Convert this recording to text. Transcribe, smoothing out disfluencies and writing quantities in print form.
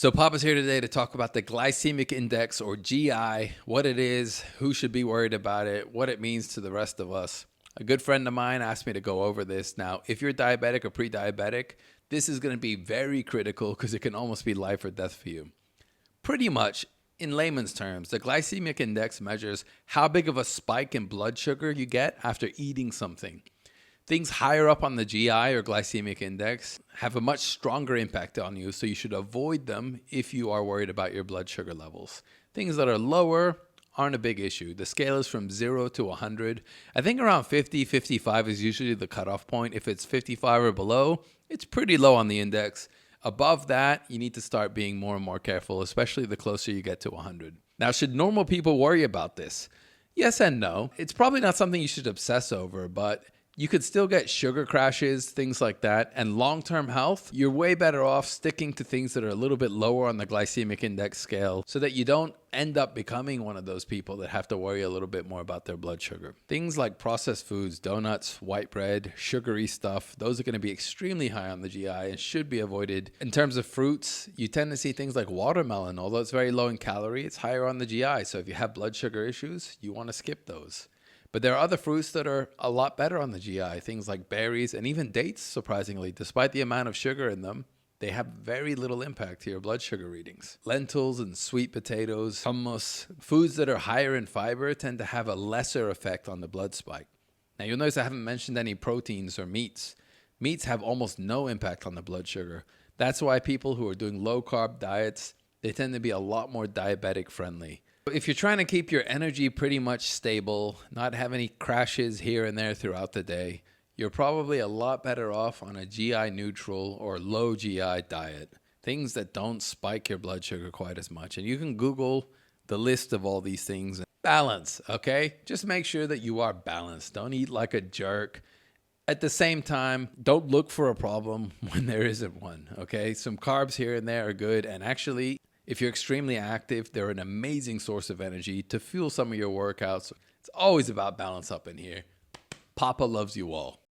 So Papa's here today to talk about the glycemic index, or GI, what it is, who should be worried about it, what it means to the rest of us. A good friend of mine asked me to go over this. Now, if you're diabetic or pre-diabetic, this is going to be very critical because it can almost be life or death for you. Pretty much, in layman's terms, the glycemic index measures how big of a spike in blood sugar you get after eating something. Things higher up on the GI or glycemic index have a much stronger impact on you, so you should avoid them if you are worried about your blood sugar levels. Things that are lower aren't a big issue. The scale is from 0 to 100. I think around 50, 55 is usually the cutoff point. If it's 55 or below, it's pretty low on the index. Above that, you need to start being more and more careful, especially the closer you get to 100. Now, should normal people worry about this? Yes and no. It's probably not something you should obsess over, but you could still get sugar crashes, things like that. And long-term health, you're way better off sticking to things that are a little bit lower on the glycemic index scale so that you don't end up becoming one of those people that have to worry a little bit more about their blood sugar. Things like processed foods, donuts, white bread, sugary stuff, those are going to be extremely high on the GI and should be avoided. In terms of fruits, you tend to see things like watermelon. Although it's very low in calorie, it's higher on the GI. So if you have blood sugar issues, you want to skip those. But there are other fruits that are a lot better on the GI, things like berries and even dates, surprisingly. Despite the amount of sugar in them, they have very little impact to your blood sugar readings. Lentils and sweet potatoes, hummus, foods that are higher in fiber tend to have a lesser effect on the blood spike. Now you'll notice I haven't mentioned any proteins or meats. Meats have almost no impact on the blood sugar. That's why people who are doing low-carb diets, they tend to be a lot more diabetic friendly. If you're trying to keep your energy pretty much stable, not have any crashes here and there throughout the day, you're probably a lot better off on a GI neutral or low GI diet. Things that don't spike your blood sugar quite as much. And you can Google the list of all these things. Balance, okay? Just make sure that you are balanced. Don't eat like a jerk. At the same time, don't look for a problem when there isn't one, okay? Some carbs here and there are good, and actually, if you're extremely active, they're an amazing source of energy to fuel some of your workouts. It's always about balance up in here. Papa loves you all.